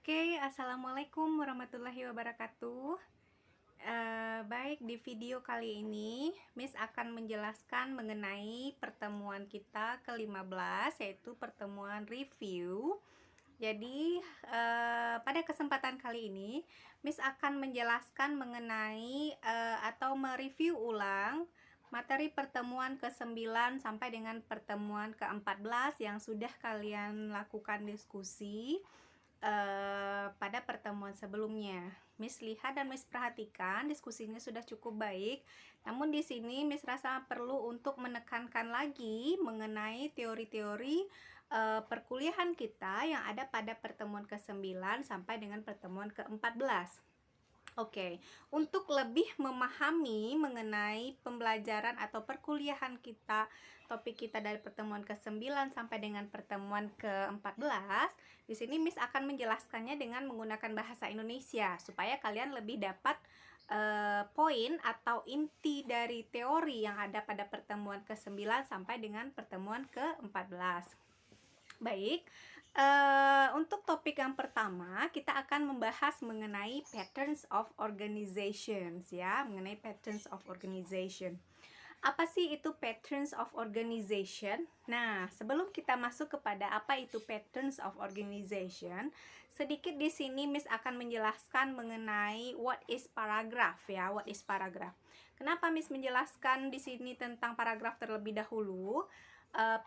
Oke, assalamualaikum warahmatullahi wabarakatuh. Baik, di video kali ini Miss akan menjelaskan mengenai pertemuan kita ke-15, yaitu pertemuan review. Jadi, pada kesempatan kali ini Miss akan menjelaskan mengenai atau mereview ulang materi pertemuan ke-9 sampai dengan pertemuan ke-14 yang sudah kalian lakukan diskusi pada pertemuan sebelumnya. Miss lihat dan Miss perhatikan diskusinya sudah cukup baik. Namun di sini Miss rasa perlu untuk menekankan lagi mengenai teori-teori perkuliahan kita yang ada pada pertemuan ke-9 sampai dengan pertemuan ke-14. Oke, untuk lebih memahami mengenai pembelajaran atau perkuliahan kita, topik kita dari pertemuan ke-9 sampai dengan pertemuan ke-14, di sini Miss akan menjelaskannya dengan menggunakan bahasa Indonesia supaya kalian lebih dapat poin atau inti dari teori yang ada pada pertemuan ke-9 sampai dengan pertemuan ke-14. Baik, untuk topik yang pertama kita akan membahas mengenai patterns of organizations ya, mengenai patterns of organization. Apa sih itu patterns of organization? Nah, sebelum kita masuk kepada apa itu patterns of organization, sedikit di sini Miss akan menjelaskan mengenai what is paragraph ya, what is paragraph. Kenapa Miss menjelaskan di sini tentang paragraf terlebih dahulu?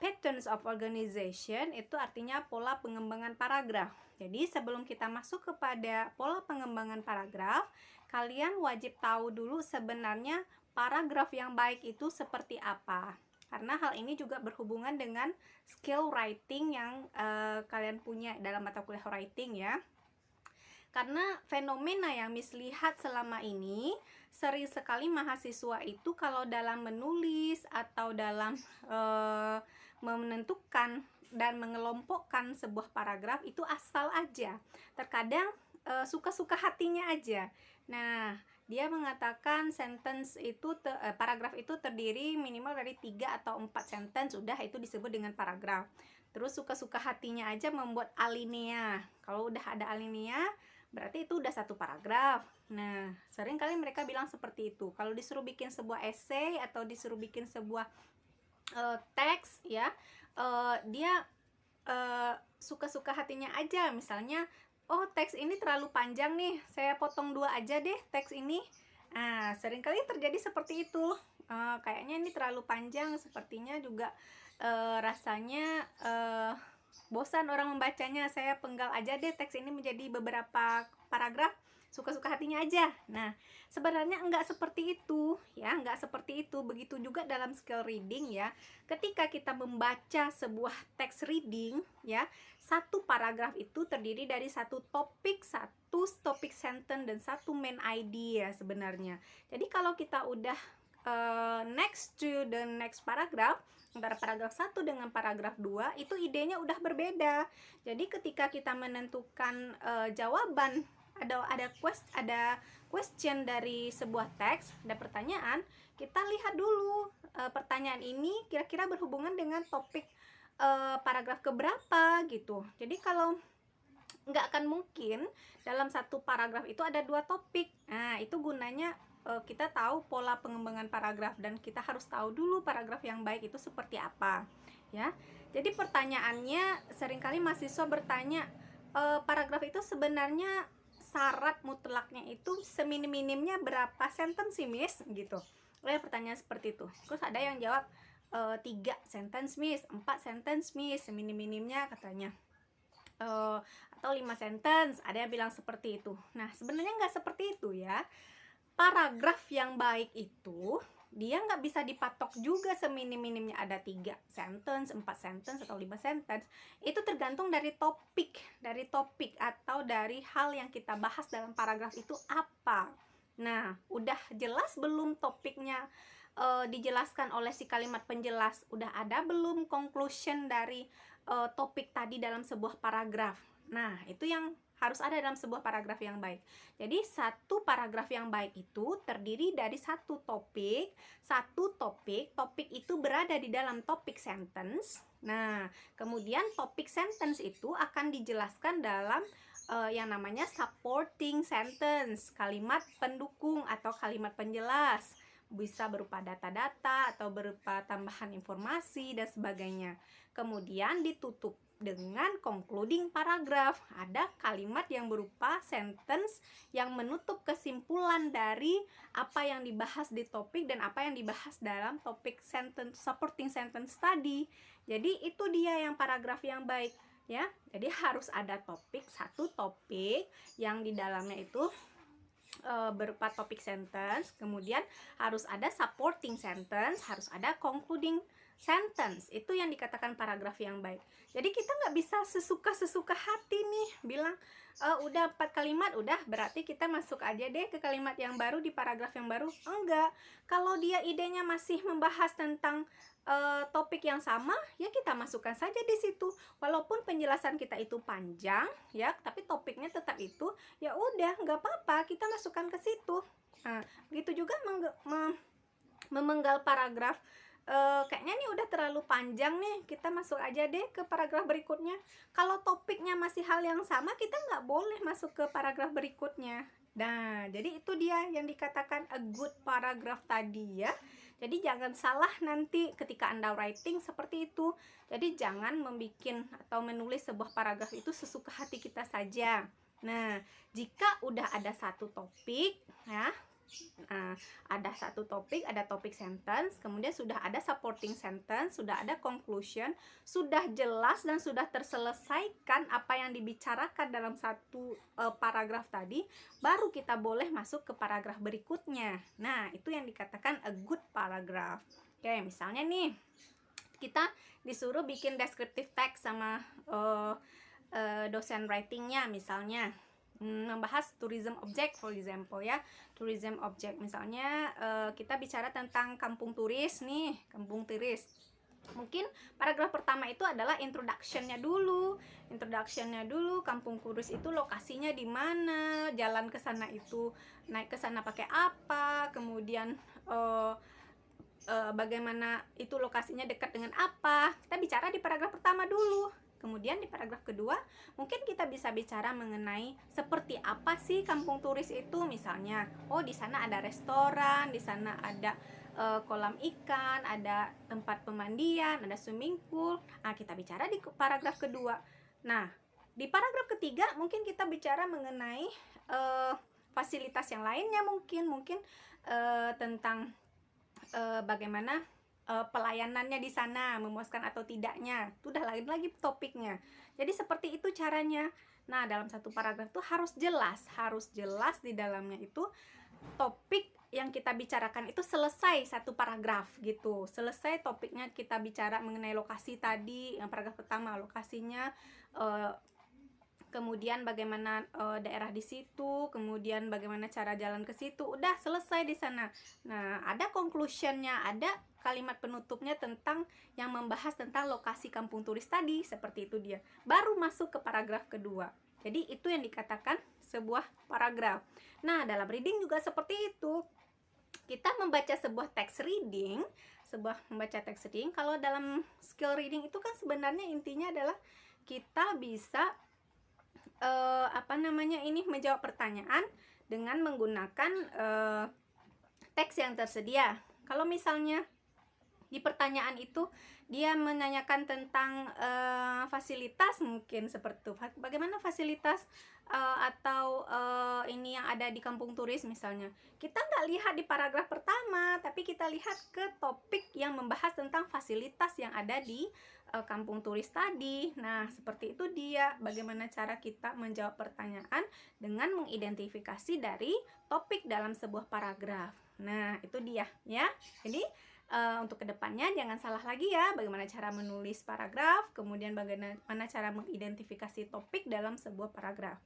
Patterns of organization itu artinya pola pengembangan paragraf. Jadi sebelum kita masuk kepada pola pengembangan paragraf, kalian wajib tahu dulu sebenarnya paragraf yang baik itu seperti apa. Karena hal ini juga berhubungan dengan skill writing yang kalian punya dalam mata kuliah writing ya. Karena fenomena yang Miss lihat selama ini, sering sekali mahasiswa itu kalau dalam menulis atau dalam menentukan dan mengelompokkan sebuah paragraf itu asal aja. Terkadang suka-suka hatinya aja. Nah, dia mengatakan paragraf itu terdiri minimal dari 3 atau 4 sentence, sudah itu disebut dengan paragraf. Terus suka-suka hatinya aja membuat alinea. Kalau udah ada alinea, berarti itu udah satu paragraf. Nah, sering kali mereka bilang seperti itu. Kalau disuruh bikin sebuah essay atau disuruh bikin sebuah teks ya, dia suka-suka hatinya aja. Misalnya, oh teks ini terlalu panjang nih, saya potong 2 aja deh teks ini. Nah, seringkali terjadi seperti itu. Kayaknya ini terlalu panjang, sepertinya juga rasanya bosan orang membacanya, saya penggal aja deh teks ini menjadi beberapa paragraf, suka-suka hatinya aja. Nah, sebenarnya enggak seperti itu ya, enggak seperti itu. Begitu juga dalam skill reading ya. Ketika kita membaca sebuah teks reading ya, satu paragraf itu terdiri dari satu topik sentence dan satu main idea sebenarnya. Jadi kalau kita udah next to the next paragraph, antara paragraf 1 dengan paragraf 2 itu idenya udah berbeda. Jadi ketika kita menentukan jawaban, ada question dari sebuah teks, ada pertanyaan, kita lihat dulu pertanyaan ini kira-kira berhubungan dengan topik paragraf keberapa gitu. Jadi kalau nggak akan mungkin dalam satu paragraf itu ada 2 topik. Nah, itu gunanya kita tahu pola pengembangan paragraf, dan kita harus tahu dulu paragraf yang baik itu seperti apa ya. Jadi pertanyaannya seringkali mahasiswa bertanya, paragraf itu sebenarnya syarat mutlaknya itu seminim-minimnya berapa sentence sih Miss gitu. Pertanyaan seperti itu. Terus ada yang jawab 3 sentence Miss, 4 sentence Miss, seminim-minimnya katanya. Atau 5 sentence, ada yang bilang seperti itu. Nah, sebenarnya nggak seperti itu ya. Paragraf yang baik itu dia nggak bisa dipatok juga seminim-minimnya ada 3 sentence, 4 sentence, atau 5 sentence. Itu tergantung dari topik atau dari hal yang kita bahas dalam paragraf itu apa. Nah, udah jelas belum topiknya dijelaskan oleh si kalimat penjelas? Udah ada belum conclusion dari topik tadi dalam sebuah paragraf? Nah, itu yang harus ada dalam sebuah paragraf yang baik. Jadi satu paragraf yang baik itu terdiri dari satu topik itu berada di dalam topik sentence. Nah, kemudian topik sentence itu akan dijelaskan dalam yang namanya supporting sentence, kalimat pendukung atau kalimat penjelas. Bisa berupa data-data atau berupa tambahan informasi dan sebagainya. Kemudian ditutup dengan concluding paragraph. Ada kalimat yang berupa sentence yang menutup kesimpulan dari apa yang dibahas di topik dan apa yang dibahas dalam topik sentence, supporting sentence tadi. Jadi itu dia yang paragraf yang baik ya. Jadi harus ada satu topik yang di dalamnya itu berupa topik sentence, kemudian harus ada supporting sentence, harus ada concluding sentence. Itu yang dikatakan paragraf yang baik. Jadi kita nggak bisa sesuka hati nih bilang udah 4 kalimat, udah berarti kita masuk aja deh ke kalimat yang baru di paragraf yang baru. Enggak. Kalau dia idenya masih membahas tentang topik yang sama, ya kita masukkan saja di situ. Walaupun penjelasan kita itu panjang ya, tapi topiknya tetap itu, ya udah nggak apa-apa, kita masukkan ke situ. Nah, begitu juga memenggal paragraf. Kayaknya nih udah terlalu panjang nih, kita masuk aja deh ke paragraf berikutnya. Kalau topiknya masih hal yang sama, kita nggak boleh masuk ke paragraf berikutnya. Nah, jadi itu dia yang dikatakan a good paragraph tadi ya. Jadi jangan salah nanti ketika Anda writing seperti itu. Jadi jangan membuat atau menulis sebuah paragraf itu sesuka hati kita saja. Nah, jika udah ada satu topik ya, ada topik sentence, kemudian sudah ada supporting sentence, sudah ada conclusion, sudah jelas dan sudah terselesaikan apa yang dibicarakan dalam satu paragraf tadi, baru kita boleh masuk ke paragraf berikutnya. Nah, itu yang dikatakan a good paragraph. Oke, misalnya nih kita disuruh bikin descriptive text sama dosen writingnya, misalnya membahas tourism object for example ya. Tourism object misalnya kita bicara tentang kampung turis nih, kampung turis. Mungkin paragraf pertama itu adalah introductionnya dulu, kampung turis itu lokasinya di mana, jalan ke sana itu naik ke sana pakai apa, kemudian bagaimana itu lokasinya dekat dengan apa. Kita bicara di paragraf pertama dulu. Kemudian di paragraf kedua, mungkin kita bisa bicara mengenai seperti apa sih kampung turis itu. Misalnya, oh di sana ada restoran, di sana ada kolam ikan, ada tempat pemandian, ada swimming pool. Nah, kita bicara di paragraf kedua. Nah, di paragraf ketiga mungkin kita bicara mengenai fasilitas yang lainnya, mungkin tentang bagaimana pelayanannya di sana, memuaskan atau tidaknya. Itu udah lain lagi topiknya. Jadi seperti itu caranya. Nah, dalam satu paragraf itu harus jelas di dalamnya itu topik yang kita bicarakan itu selesai satu paragraf gitu. Selesai topiknya, kita bicara mengenai lokasi tadi, yang paragraf pertama lokasinya, kemudian bagaimana daerah di situ, kemudian bagaimana cara jalan ke situ, udah selesai di sana. Nah, ada conclusionnya, ada kalimat penutupnya tentang yang membahas tentang lokasi kampung turis tadi, seperti itu dia. Baru masuk ke paragraf kedua. Jadi itu yang dikatakan sebuah paragraf. Nah, dalam reading juga seperti itu. Kita membaca sebuah text reading, kalau dalam skill reading itu kan sebenarnya intinya adalah kita bisa menjawab pertanyaan dengan menggunakan teks yang tersedia. Kalau misalnya di pertanyaan itu dia menanyakan tentang fasilitas, mungkin seperti itu. Bagaimana fasilitas atau ini yang ada di kampung turis misalnya. Kita nggak lihat di paragraf pertama, tapi kita lihat ke topik yang membahas tentang fasilitas yang ada di kampung turis tadi. Nah, seperti itu dia bagaimana cara kita menjawab pertanyaan dengan mengidentifikasi dari topik dalam sebuah paragraf. Nah, itu dia ya. Jadi untuk kedepannya jangan salah lagi ya bagaimana cara menulis paragraf, kemudian bagaimana cara mengidentifikasi topik dalam sebuah paragraf.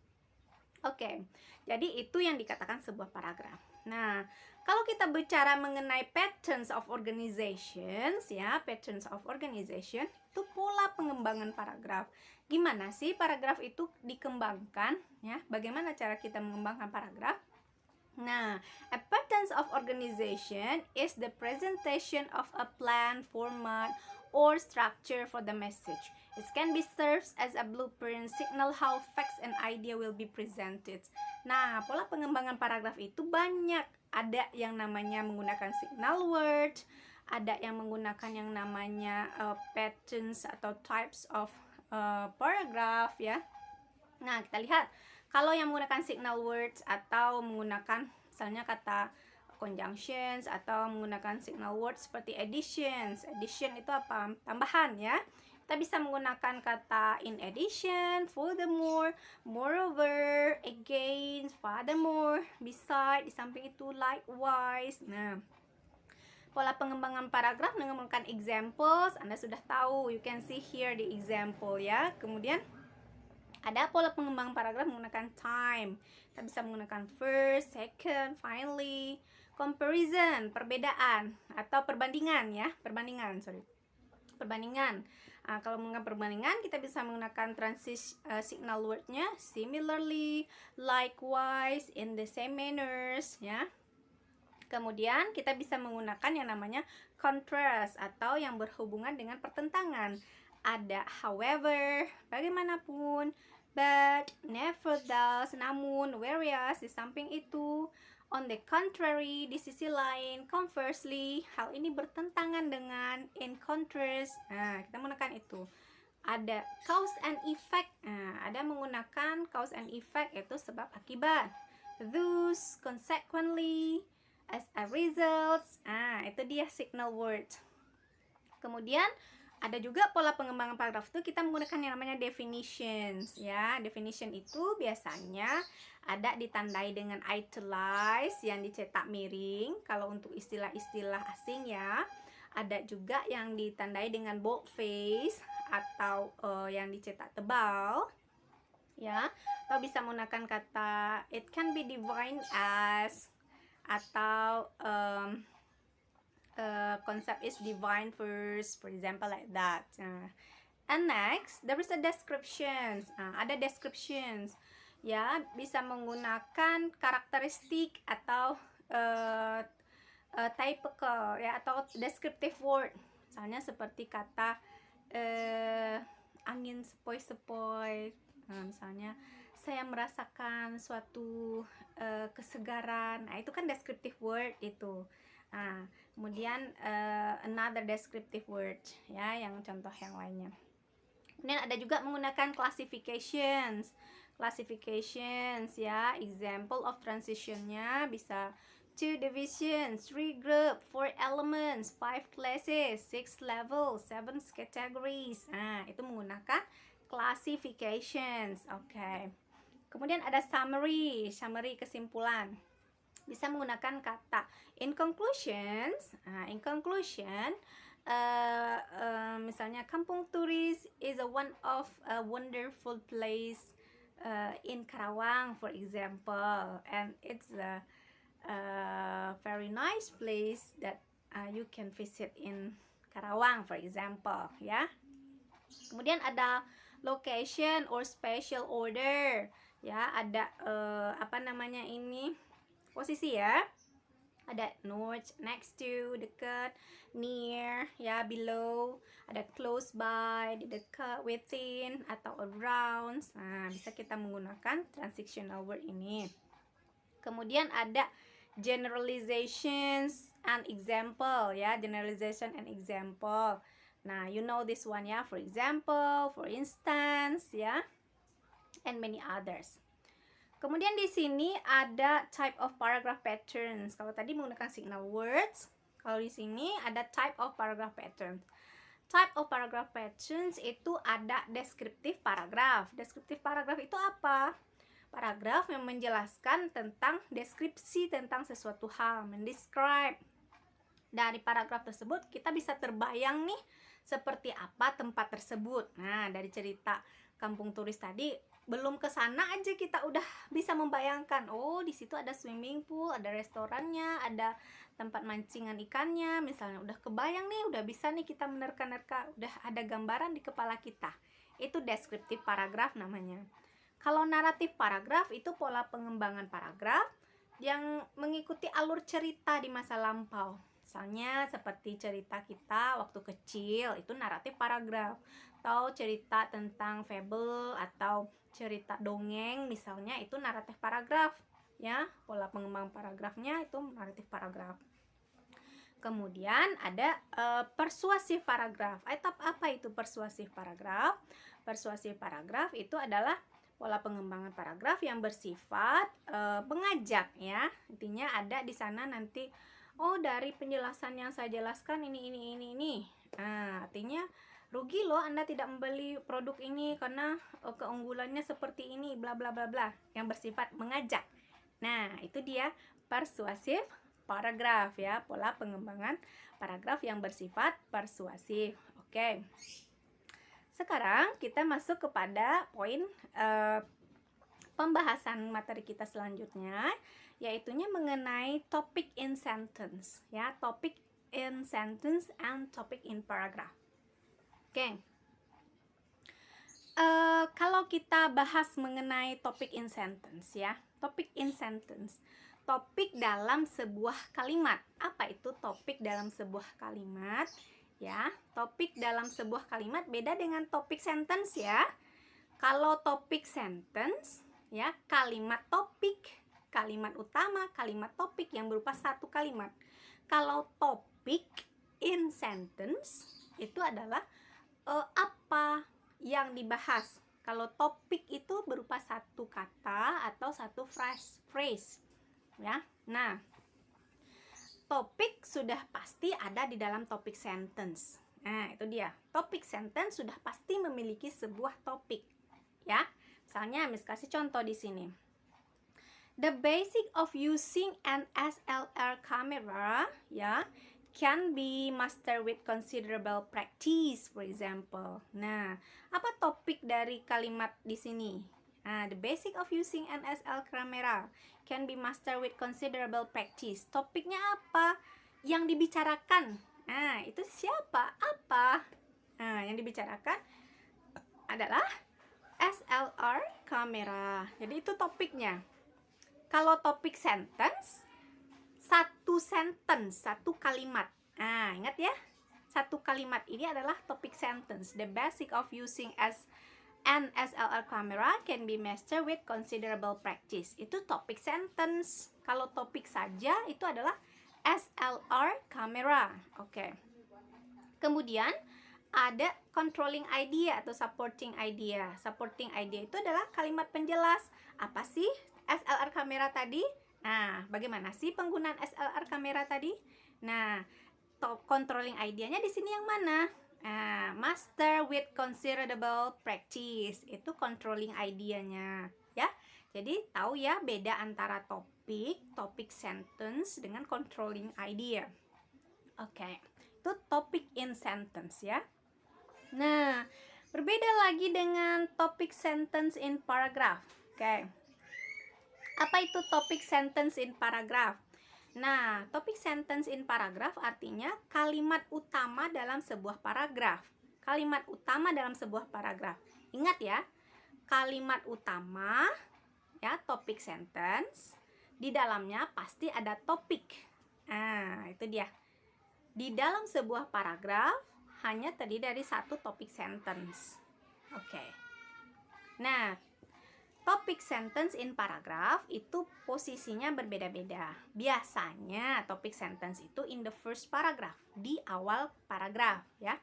Oke, jadi itu yang dikatakan sebuah paragraf. Nah, kalau kita bicara mengenai patterns of organizations ya, patterns of organization itu pola pengembangan paragraf. Gimana sih paragraf itu dikembangkan ya? Bagaimana cara kita mengembangkan paragraf? Nah, a patterns of organization is the presentation of a plan, format, or structure for the message. It can be served as a blueprint, signal how facts and idea will be presented. Nah, pola pengembangan paragraf itu banyak. Ada yang namanya menggunakan signal word, ada yang menggunakan yang namanya patterns atau types of paragraph ya. Nah, kita lihat kalau yang menggunakan signal words atau menggunakan misalnya kata conjunctions atau menggunakan signal words seperti additions. Addition itu apa? Tambahan ya. Kita bisa menggunakan kata in addition, furthermore, moreover, again, furthermore, beside, di samping itu, likewise. Nah, pola pengembangan paragraf dengan menggunakan examples, Anda sudah tahu. You can see here the example ya. Kemudian ada pola pengembangan paragraf menggunakan time. Kita bisa menggunakan first, second, finally. Comparison, perbedaan atau perbandingan ya, perbandingan. Kalau menggunakan perbandingan, kita bisa menggunakan signal wordnya similarly, likewise, in the same manners ya. Kemudian kita bisa menggunakan yang namanya contrast atau yang berhubungan dengan pertentangan. Ada however, bagaimanapun, but, nevertheless, namun, whereas, di samping itu, on the contrary, di sisi lain, conversely, hal ini bertentangan dengan, in contrast. Nah, kita menggunakan itu. Ada cause and effect. Nah, ada menggunakan cause and effect, yaitu sebab akibat. Thus, consequently, as a result. Nah, itu dia signal word. Kemudian ada juga pola pengembangan paragraf itu kita menggunakan yang namanya definitions ya. Definition itu biasanya ada ditandai dengan italize yang dicetak miring kalau untuk istilah-istilah asing ya. Ada juga yang ditandai dengan boldface atau yang dicetak tebal ya. Atau bisa menggunakan kata it can be defined as atau concept is defined first, for example like that. And next, there is a descriptions. Ada descriptions. Ya, bisa menggunakan karakteristik atau typical ya atau descriptive word. Misalnya seperti kata angin sepoi-sepoi. Misalnya saya merasakan suatu kesegaran. Nah, itu kan descriptive word itu. Nah, kemudian another descriptive word ya, yang contoh yang lainnya. Kemudian ada juga menggunakan classifications ya. Example of transitionnya bisa 2 divisions, 3 group, 4 elements, 5 classes, 6 levels, 7 categories. Nah, itu menggunakan classifications. Oke. Kemudian ada summary kesimpulan. Bisa menggunakan kata in conclusions. In conclusion, misalnya Kampung Turis is one of a wonderful place in Karawang, for example, and it's a very nice place that you can visit in Karawang, for example, ya. Kemudian ada location or special order, ya. Ada posisi ya. Ada north, next to, dekat, near, ya, below. Ada close by, di dekat, within, atau around. Nah, bisa kita menggunakan transitional word ini. Kemudian ada generalizations and example ya, generalization and example. Nah, you know this one ya, for example, for instance ya, and many others. Kemudian di sini ada type of paragraph patterns. Kalau tadi menggunakan signal words, kalau di sini ada type of paragraph patterns. Type of paragraph patterns itu ada deskriptif paragraf. Deskriptif paragraf itu apa? Paragraf yang menjelaskan tentang deskripsi tentang sesuatu hal, mendescribe. Dari paragraf tersebut kita bisa terbayang nih seperti apa tempat tersebut. Nah, dari cerita Kampung Turis tadi, belum ke sana aja kita udah bisa membayangkan, oh di situ ada swimming pool, ada restorannya, ada tempat mancingan ikannya, misalnya udah kebayang nih, udah bisa nih kita menerka-nerka, udah ada gambaran di kepala kita. Itu deskriptif paragraf namanya. Kalau naratif paragraf itu pola pengembangan paragraf yang mengikuti alur cerita di masa lampau. Misalnya seperti cerita kita waktu kecil, itu naratif paragraf. Atau cerita tentang fable atau cerita dongeng misalnya, itu naratif paragraf ya. Pola pengembang paragrafnya itu naratif paragraf. Kemudian ada persuasif paragraf. Apa itu persuasif paragraf? Persuasif paragraf itu adalah pola pengembangan paragraf yang bersifat mengajak ya. Intinya ada di sana nanti, oh dari penjelasan yang saya jelaskan ini. Nah, artinya rugi loh Anda tidak membeli produk ini karena keunggulannya seperti ini, bla bla bla bla, yang bersifat mengajak. Nah, itu dia persuasif paragraf ya, pola pengembangan paragraf yang bersifat persuasif. Oke. Sekarang kita masuk kepada poin pembahasan materi kita selanjutnya, yaitunya mengenai topic in sentence ya, topic in sentence and topic in paragraph. Oke. Kalau kita bahas mengenai topic in sentence ya, topic in sentence, topik dalam sebuah kalimat. Apa itu topik dalam sebuah kalimat? Ya, topik dalam sebuah kalimat beda dengan topik sentence ya. Kalau topik sentence ya, kalimat topik, kalimat utama, kalimat topik yang berupa satu kalimat. Kalau topik in sentence itu adalah apa yang dibahas. Kalau topik itu berupa satu kata atau satu phrase ya. Nah, topik sudah pasti ada di dalam topik sentence. Nah, itu dia. Topik sentence sudah pasti memiliki sebuah topik ya. Misalnya, Miss kasih contoh di sini. The basic of using an SLR camera ya can be mastered with considerable practice, for example. Nah, apa topik dari kalimat di sini? Nah, the basic of using an SLR camera can be mastered with considerable practice. Topiknya apa? Yang dibicarakan. Nah, itu siapa? Apa? Nah, yang dibicarakan adalah SLR kamera. Jadi itu topiknya. Kalau topik sentence, satu kalimat. Nah, ingat ya? Satu kalimat ini adalah topik sentence. The basic of using an SLR camera can be mastered with considerable practice. Itu topik sentence. Kalau topik saja itu adalah SLR camera. Oke. Kemudian ada controlling idea atau supporting idea. Supporting idea itu adalah kalimat penjelas. Apa sih SLR kamera tadi? Nah, bagaimana sih penggunaan SLR kamera tadi? Nah, controlling idea-nya di sini yang mana? Nah, master with considerable practice. Itu controlling idea-nya, ya. Jadi, tahu ya beda antara topik sentence dengan controlling idea. Oke. Itu topic in sentence ya. Nah, berbeda lagi dengan topic sentence in paragraph. Oke. Apa itu topic sentence in paragraph? Nah, topic sentence in paragraph artinya kalimat utama dalam sebuah paragraf. Kalimat utama dalam sebuah paragraf. Ingat ya, kalimat utama ya, topic sentence. Di dalamnya pasti ada topik. Nah, itu dia. Di dalam sebuah paragraf hanya terdiri dari satu topik sentence. Oke. Nah, topik sentence in paragraph itu posisinya berbeda-beda. Biasanya topik sentence itu in the first paragraph, di awal paragraf ya.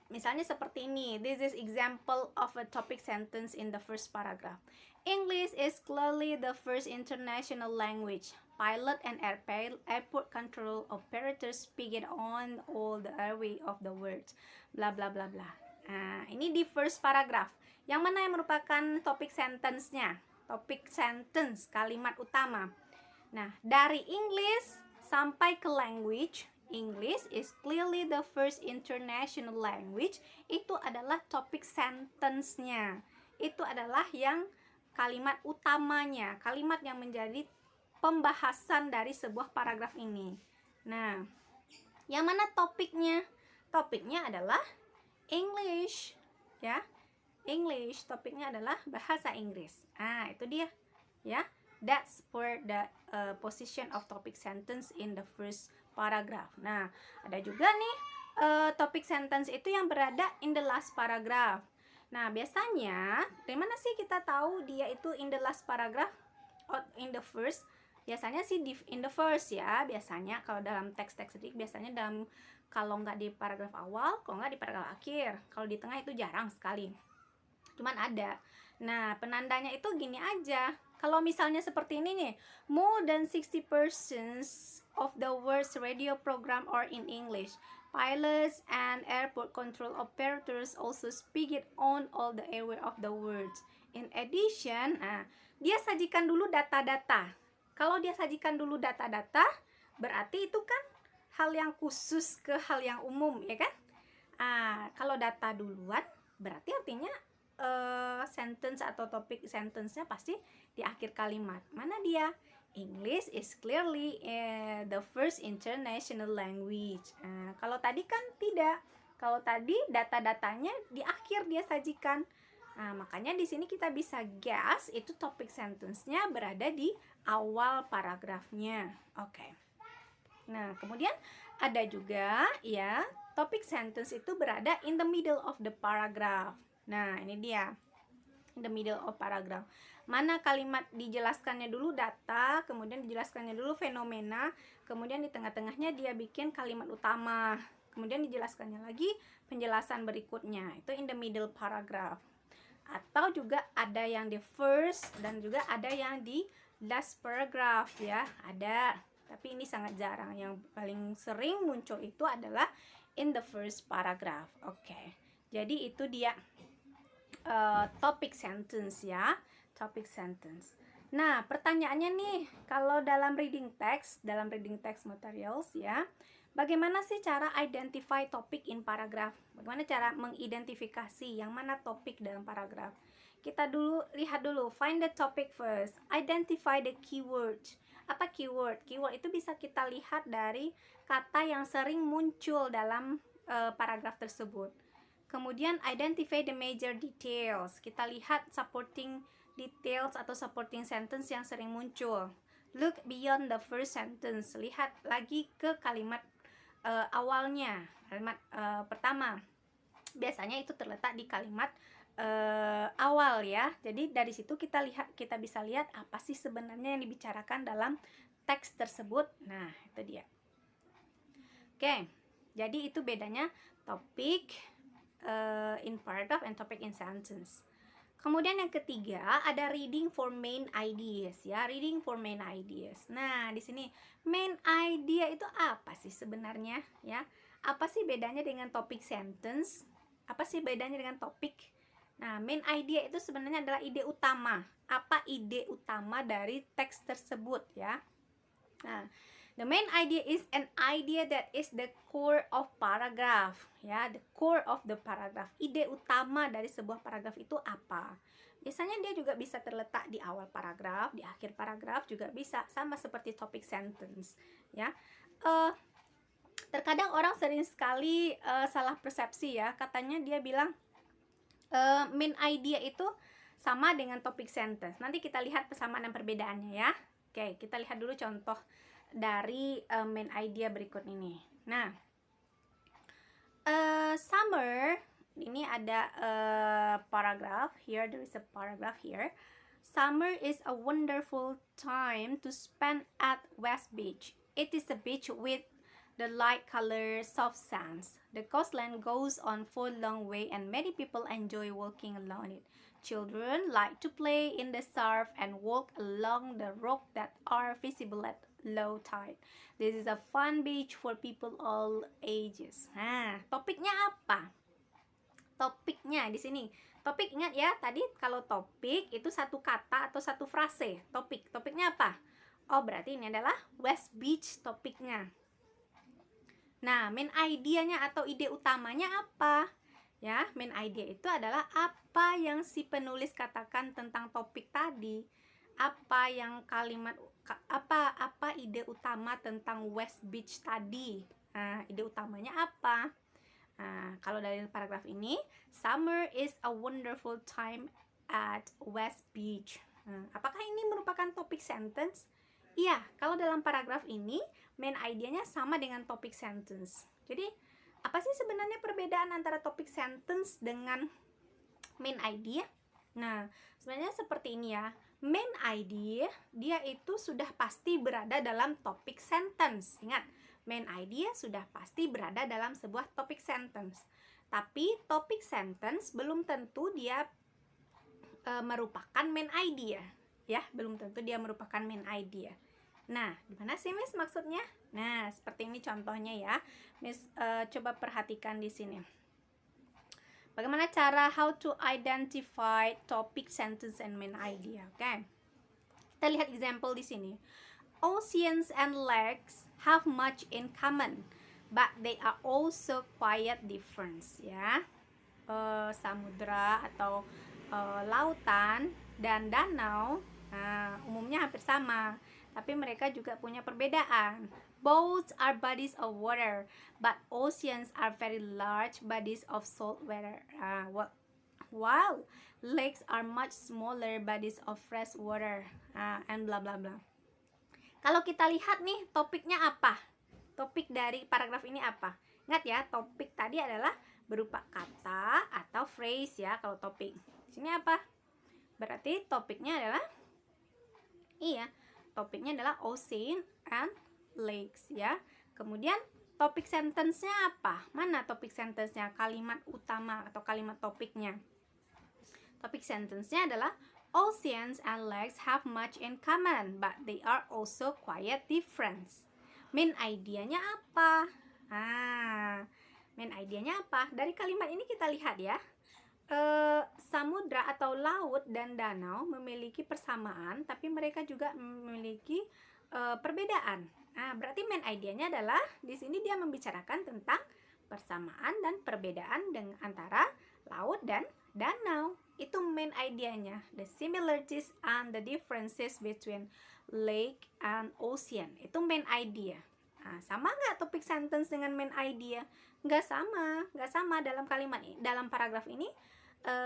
Misalnya seperti ini. This is example of a topic sentence in the first paragraph. English is clearly the first international language. Pilot and airport control operators speak it on all the airway of the world. Bla bla bla bla. Nah, ini di first paragraph. Yang mana yang merupakan topik sentence-nya? Topik sentence, kalimat utama. Nah, dari English sampai ke language, English is clearly the first international language. Itu adalah topik sentence-nya. Itu adalah yang kalimat utamanya, kalimat yang menjadi pembahasan dari sebuah paragraf ini. Nah, yang mana topiknya? Topiknya adalah English, ya. English, topiknya adalah bahasa Inggris. Ah, itu dia, ya. That's for the position of topic sentence in the first paragraph. Nah, ada juga nih topic sentence itu yang berada in the last paragraph. Nah, biasanya dari mana sih kita tahu dia itu in the last paragraph or in the first? Biasanya sih in the first ya. Biasanya kalau dalam teks-teks reading biasanya kalau nggak di paragraf awal, kalau nggak di paragraf akhir. Kalau di tengah itu jarang sekali. Cuman ada. Nah, penandanya itu gini aja. Kalau misalnya seperti ini nih, more than 60% of the world's radio program are in English. Pilots and airport control operators also speak it on all the airway of the world. In addition, dia sajikan dulu data-data. Kalau dia sajikan dulu data-data, berarti itu kan hal yang khusus ke hal yang umum, ya kan? Kalau data duluan, berarti artinya sentence atau topik sentence-nya pasti di akhir kalimat. Mana dia? English is clearly the first international language. Kalau tadi kan tidak. Kalau tadi data-datanya di akhir dia sajikan. Makanya di sini kita bisa guess itu topik sentence-nya berada di awal paragrafnya. Oke. Nah, kemudian ada juga ya, topik sentence itu berada in the middle of the paragraph. Nah, ini dia. In the middle of paragraph. Mana kalimat dijelaskannya dulu data, kemudian dijelaskannya dulu fenomena, kemudian di tengah-tengahnya dia bikin kalimat utama. Kemudian dijelaskannya lagi penjelasan berikutnya. Itu in the middle paragraph. Atau juga ada yang di first dan juga ada yang di last paragraph ya. Ada, tapi ini sangat jarang. Yang paling sering muncul itu adalah in the first paragraph. Oke. Jadi itu dia topic sentence ya, topic sentence. Nah, pertanyaannya nih, kalau dalam reading text materials ya, bagaimana sih cara identify topik in paragraph? Bagaimana cara mengidentifikasi yang mana topik dalam paragraf? Kita lihat dulu, find the topic first, identify the keyword. Apa keyword? Keyword itu bisa kita lihat dari kata yang sering muncul dalam paragraf tersebut. Kemudian identify the major details. Kita lihat supporting details atau supporting sentence yang sering muncul. Look beyond the first sentence. Lihat lagi ke kalimat awalnya, kalimat pertama. Biasanya itu terletak di kalimat awal ya. Jadi dari situ kita bisa lihat apa sih sebenarnya yang dibicarakan dalam teks tersebut. Nah, itu dia. Oke. Jadi itu bedanya topik in paragraph and topic in sentence. Kemudian yang ketiga ada reading for main ideas ya, reading for main ideas. Nah, di sini main idea itu apa sih sebenarnya ya? Apa sih bedanya dengan topik sentence? Apa sih bedanya dengan topik? Nah, main idea itu sebenarnya adalah ide utama. Apa ide utama dari teks tersebut ya? Nah, the main idea is an idea that is the core of paragraph, ya, the core of the paragraph. Ide utama dari sebuah paragraf itu apa? Biasanya dia juga bisa terletak di awal paragraf, di akhir paragraf juga bisa, sama seperti topik sentence, ya. Terkadang orang sering sekali salah persepsi ya, katanya dia bilang main idea itu sama dengan topik sentence. Nanti kita lihat persamaan dan perbedaannya ya. Oke, kita lihat dulu contoh dari main idea berikut ini. Nah, summer, ini ada paragraph here, there is a paragraph here. Summer is a wonderful time to spend at West Beach. It is a beach with the light color soft sands. The coastline goes on for a long way and many people enjoy walking along it. Children like to play in the surf and walk along the rock that are visible at low tide. This is a fun beach for people all ages. Nah, topiknya apa? Topiknya di sini. Topik, ingat ya, tadi kalau topik itu satu kata atau satu frase. Topiknya apa? Oh, berarti ini adalah West Beach topiknya. Nah, main idenya atau ide utamanya apa? Ya, main idea itu adalah apa yang si penulis katakan tentang topik tadi. Apa yang apa ide utama tentang West Beach tadi. Nah, ide utamanya apa? Nah, kalau dari paragraf ini, summer is a wonderful time at West Beach. Nah, apakah ini merupakan topik sentence? Iya, kalau dalam paragraf ini main idea-nya sama dengan topik sentence. Jadi, apa sih sebenarnya perbedaan antara topik sentence dengan main idea? Nah, sebenarnya seperti ini ya. Main idea, dia itu sudah pasti berada dalam topik sentence. Ingat, main idea sudah pasti berada dalam sebuah topik sentence. Tapi topik sentence belum tentu dia merupakan main idea. Ya, belum tentu dia merupakan main idea. Nah, gimana sih Miss maksudnya? Nah, seperti ini contohnya ya. Miss coba perhatikan di sini. Bagaimana cara how to identify topic, sentence, and main idea? Oke. Kita lihat example di sini. Oceans and lakes have much in common, but they are also quite different. Ya, samudra atau lautan dan danau, umumnya hampir sama, tapi mereka juga punya perbedaan. Both are bodies of water, but oceans are very large bodies of salt water, while lakes are much smaller bodies of fresh water, and bla bla bla. Kalau kita lihat nih, topiknya apa? Topik dari paragraf ini apa? Ingat ya, topik tadi adalah berupa kata atau phrase ya kalau topik. Di sini apa? Berarti topiknya adalah topiknya adalah ocean and lakes ya. Kemudian topik sentence-nya apa? Mana topik sentence-nya? Kalimat utama atau kalimat topiknya. Topik sentence-nya adalah oceans and lakes have much in common, but they are also quite different. Main idea-nya apa? Main idea-nya apa? Dari kalimat ini kita lihat ya. Samudra atau laut dan danau memiliki persamaan, tapi mereka juga memiliki perbedaan. Berarti main idea-nya adalah di sini dia membicarakan tentang persamaan dan perbedaan dengan antara laut dan danau. Itu main idea-nya. The similarities and the differences between lake and ocean. Itu main idea. Sama nggak topik sentence dengan main idea? Nggak sama dalam kalimat ini, dalam paragraf ini.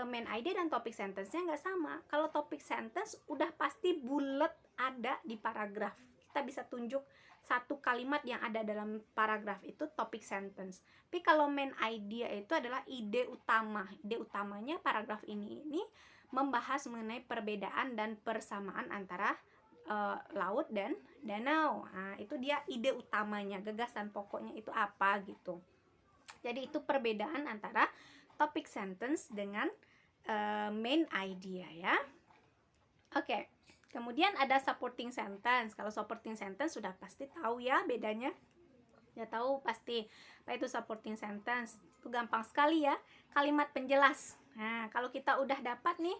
Main idea dan topik sentence-nya nggak sama. Kalau topik sentence udah pasti bulat ada di paragraf. Kita bisa tunjuk satu kalimat yang ada dalam paragraf itu topik sentence. Tapi kalau main idea itu adalah ide utama. Ide utamanya paragraf ini membahas mengenai perbedaan dan persamaan antara laut dan danau. Itu dia ide utamanya, gagasan pokoknya itu apa gitu. Jadi itu perbedaan antara topik sentence dengan main idea ya. Oke. Kemudian ada supporting sentence. Kalau supporting sentence sudah pasti tahu ya bedanya. Ya tahu pasti. Apa itu supporting sentence? Itu gampang sekali ya. Kalimat penjelas. Nah, kalau kita udah dapat nih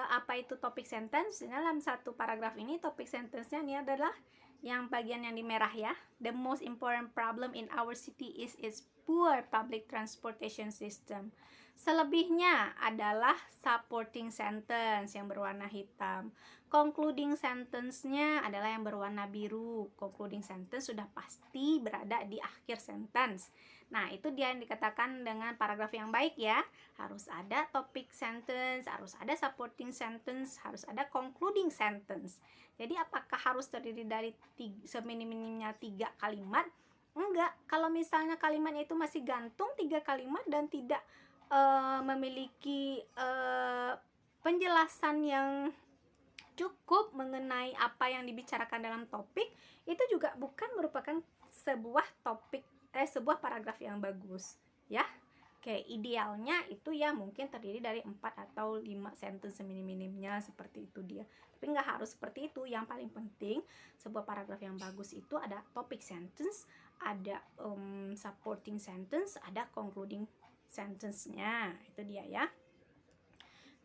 apa itu topik sentence, dalam satu paragraf ini topik sentence-nya ini adalah yang bagian yang di merah ya. The most important problem in our city is its poor public transportation system. Selebihnya adalah supporting sentence yang berwarna hitam. Concluding sentence-nya adalah yang berwarna biru. Concluding sentence sudah pasti berada di akhir sentence. Nah, itu dia yang dikatakan dengan paragraf yang baik ya. Harus ada topic sentence, harus ada supporting sentence, harus ada concluding sentence. Jadi apakah harus terdiri dari seminim-minimnya 3 kalimat? Enggak. Kalau misalnya kalimatnya itu masih gantung 3 kalimat dan tidak memiliki penjelasan yang cukup mengenai apa yang dibicarakan dalam topik, itu juga bukan merupakan sebuah paragraf yang bagus ya. Oke, idealnya itu ya mungkin terdiri dari 4 atau 5 sentence seminim-minimnya, seperti itu dia. Tapi nggak harus seperti itu. Yang paling penting sebuah paragraf yang bagus itu ada topic sentence, ada supporting sentence, ada concluding sentence-nya. Itu dia ya.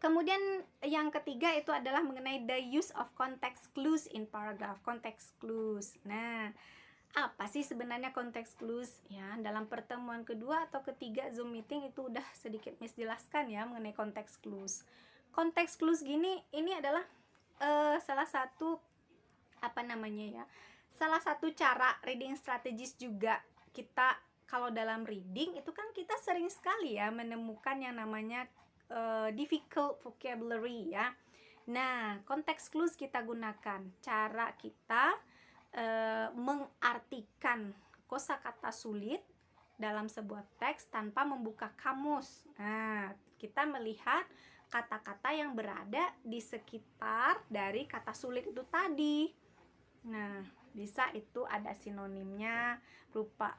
Kemudian yang ketiga itu adalah mengenai the use of context clues in paragraph. Context clues. Nah, apa sih sebenarnya context clues? Ya, dalam pertemuan kedua atau ketiga Zoom meeting itu udah sedikit Miss jelaskan ya mengenai context clues. Context clues ini adalah salah satu salah satu cara reading strategis juga. Kita kalau dalam reading itu kan kita sering sekali ya menemukan yang namanya difficult vocabulary ya. Nah, konteks clues kita gunakan. Cara kita mengartikan kosakata sulit dalam sebuah teks tanpa membuka kamus. Nah, kita melihat kata-kata yang berada di sekitar dari kata sulit itu tadi. Nah, bisa itu ada sinonimnya berupa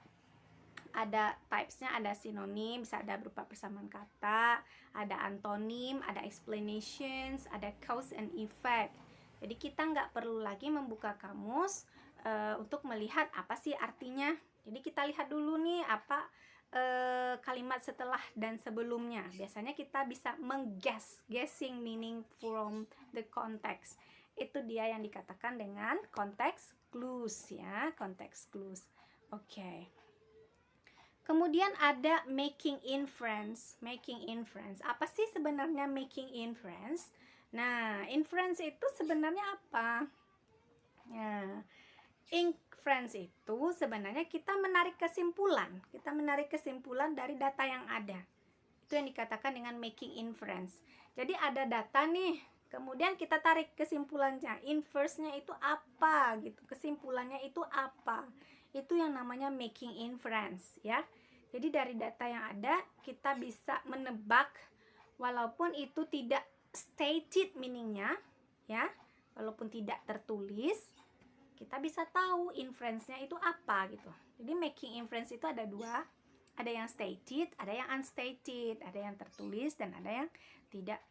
ada typesnya, ada sinonim, bisa ada berupa persamaan kata, ada antonim, ada explanations, ada cause and effect. Jadi kita nggak perlu lagi membuka kamus untuk melihat apa sih artinya. Jadi kita lihat dulu nih apa kalimat setelah dan sebelumnya. Biasanya kita bisa guessing meaning from the context. Itu dia yang dikatakan dengan context clues ya, context clues. Oke. Kemudian ada making inference. Making inference. Apa sih sebenarnya making inference? Nah, inference itu sebenarnya apa? Ya, inference itu sebenarnya kita menarik kesimpulan. Kita menarik kesimpulan dari data yang ada. Itu yang dikatakan dengan making inference. Jadi ada data nih, kemudian kita tarik kesimpulannya. Inverse-nya itu apa gitu. Kesimpulannya itu apa? Itu yang namanya making inference ya. Jadi dari data yang ada kita bisa menebak walaupun itu tidak stated meaningnya ya, walaupun tidak tertulis, kita bisa tahu inference-nya itu apa gitu. Jadi making inference itu ada dua, ada yang stated, ada yang unstated, ada yang tertulis dan ada yang tidak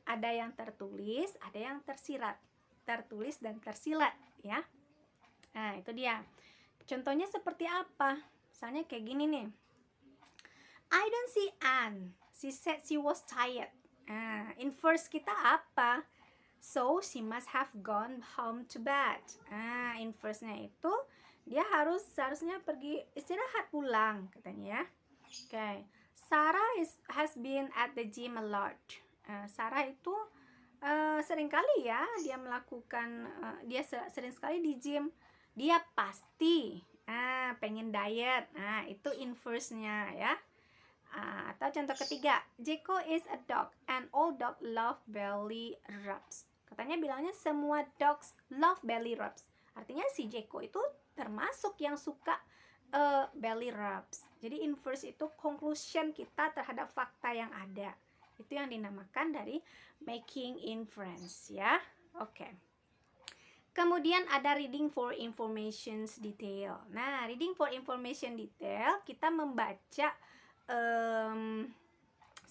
ada yang tertulis, ada yang tersirat, tertulis dan tersirat ya. Nah itu dia. Contohnya seperti apa? Misalnya kayak gini nih. I don't see Anne. She said she was tired. Inverse kita apa? So she must have gone home to bed. Inverse-nya itu dia harusnya pergi istirahat pulang katanya ya. Okay. Sarah has been at the gym a lot. Sarah itu seringkali ya dia melakukan dia sering sekali di gym. Dia pasti pengen diet. Itu inverse-nya ya. Atau contoh ketiga, Jeko is a dog and all dog love belly rubs. Katanya bilangnya semua dogs love belly rubs. Artinya si Jeko itu termasuk yang suka belly rubs. Jadi inverse itu conclusion kita terhadap fakta yang ada. Itu yang dinamakan dari making inference ya. Oke. Kemudian ada reading for information detail. Nah, reading for information detail kita membaca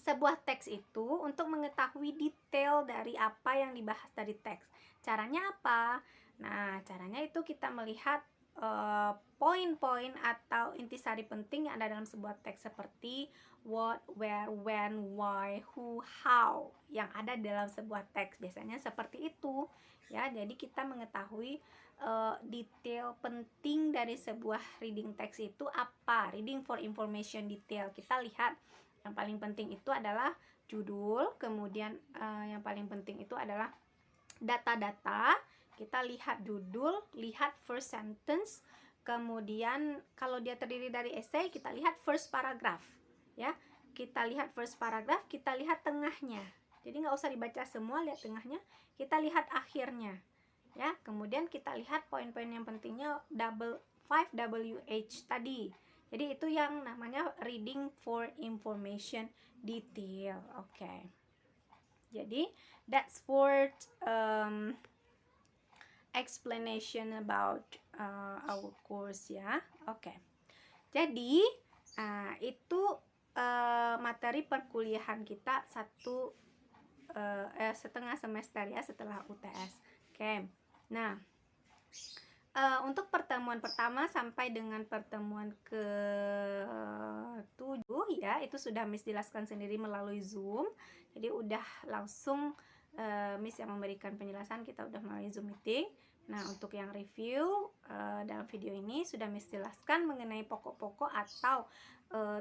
sebuah teks itu untuk mengetahui detail dari apa yang dibahas dari teks. Caranya apa? Nah, caranya itu kita melihat poin-poin atau intisari penting yang ada dalam sebuah teks seperti what, where, when, why, who, how yang ada dalam sebuah teks. Biasanya seperti itu ya. Jadi kita mengetahui detail penting dari sebuah reading text itu apa. Reading for information detail. Kita lihat yang paling penting itu adalah judul, kemudian yang paling penting itu adalah data-data. Kita lihat judul, lihat first sentence, kemudian kalau dia terdiri dari essay kita lihat first paragraph ya. Kita lihat first paragraph, kita lihat tengahnya. Jadi nggak usah dibaca semua, lihat tengahnya, kita lihat akhirnya ya. Kemudian kita lihat poin-poin yang pentingnya 5WH tadi. Jadi itu yang namanya reading for information detail. Oke. Jadi that's for explanation about our course ya. Oke. Jadi itu materi perkuliahan kita setengah semester ya setelah UTS. Oke. Nah, untuk pertemuan pertama sampai dengan pertemuan ke-7 ya, itu sudah Miss jelaskan sendiri melalui Zoom. Jadi udah langsung Miss yang memberikan penjelasan, kita udah melalui Zoom meeting. Nah, untuk yang review dalam video ini sudah Miss jelaskan mengenai pokok-pokok atau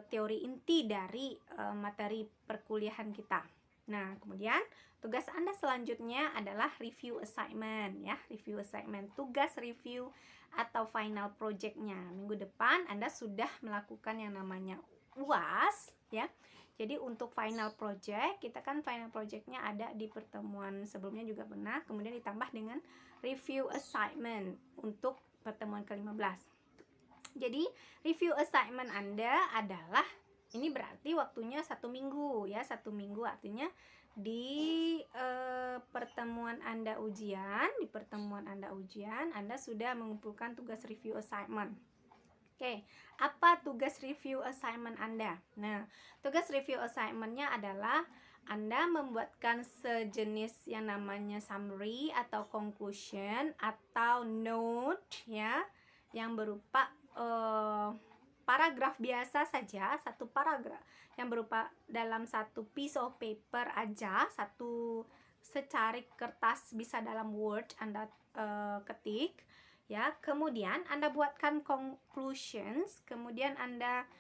teori inti dari materi perkuliahan kita. Nah, kemudian tugas Anda selanjutnya adalah review assignment ya, review assignment, tugas review atau final projectnya. Minggu depan Anda sudah melakukan yang namanya UAS ya. Jadi untuk final project, kita kan final projectnya ada di pertemuan sebelumnya juga pernah, kemudian ditambah dengan review assignment untuk pertemuan ke-15. Jadi review assignment Anda adalah, ini berarti waktunya 1 minggu ya, 1 minggu artinya di pertemuan Anda ujian, Anda sudah mengumpulkan tugas review assignment. Oke, apa tugas review assignment Anda? Nah, tugas review assignment-nya adalah Anda membuatkan sejenis yang namanya summary atau conclusion atau note ya, yang berupa paragraf biasa saja, satu paragraf yang berupa dalam satu piece of paper aja, satu secarik kertas, bisa dalam Word Anda ketik ya, kemudian Anda buatkan conclusions, kemudian Anda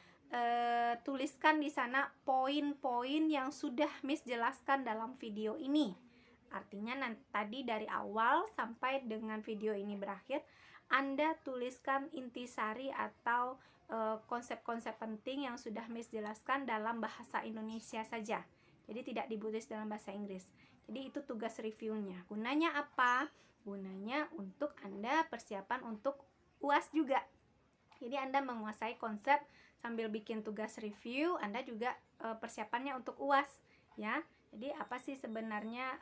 tuliskan di sana poin-poin yang sudah Miss jelaskan dalam video ini. Artinya tadi dari awal sampai dengan video ini berakhir, Anda tuliskan intisari atau konsep-konsep penting yang sudah Miss jelaskan dalam bahasa Indonesia saja. Jadi tidak ditulis dalam bahasa Inggris. Jadi itu tugas reviewnya. Gunanya apa? Gunanya untuk Anda persiapan untuk UAS juga. Jadi Anda menguasai konsep sambil bikin tugas review, Anda juga persiapannya untuk UAS ya. Jadi apa sih sebenarnya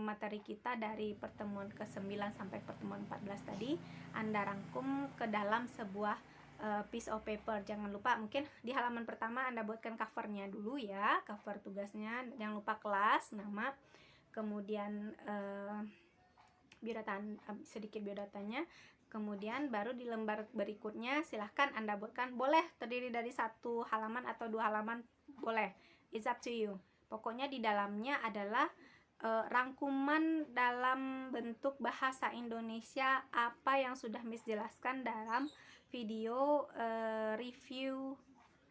materi kita dari pertemuan ke-9 sampai pertemuan 14 tadi, Anda rangkum ke dalam sebuah piece of paper. Jangan lupa, mungkin di halaman pertama Anda buatkan covernya dulu ya, cover tugasnya. Jangan lupa kelas, nama, kemudian biodata, sedikit biodatanya, kemudian baru di lembar berikutnya silahkan Anda buatkan, boleh terdiri dari 1 halaman atau 2 halaman, boleh, it's up to you. Pokoknya di dalamnya adalah rangkuman dalam bentuk bahasa Indonesia apa yang sudah Miss jelaskan dalam video review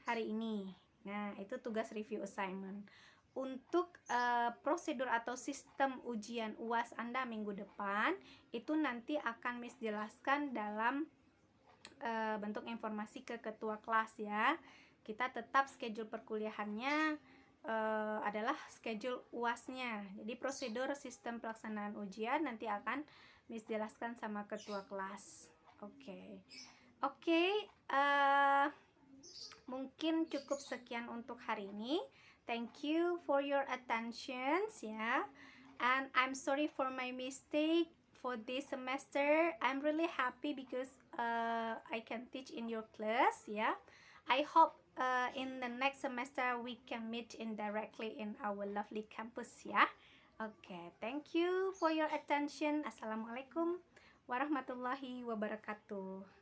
hari ini. Nah, itu tugas review assignment. Untuk prosedur atau sistem ujian UAS Anda minggu depan, itu nanti akan Miss jelaskan dalam bentuk informasi ke ketua kelas ya. Kita tetap schedule perkuliahannya adalah schedule UASnya. Jadi prosedur sistem pelaksanaan ujian nanti akan Miss jelaskan sama ketua kelas. Oke, mungkin cukup sekian untuk hari ini. Thank you for your attentions ya. And I'm sorry for my mistake for this semester. I'm really happy because I can teach in your class ya. I hope in the next semester we can meet indirectly in our lovely campus ya. Thank you for your attention. Assalamualaikum warahmatullahi wabarakatuh.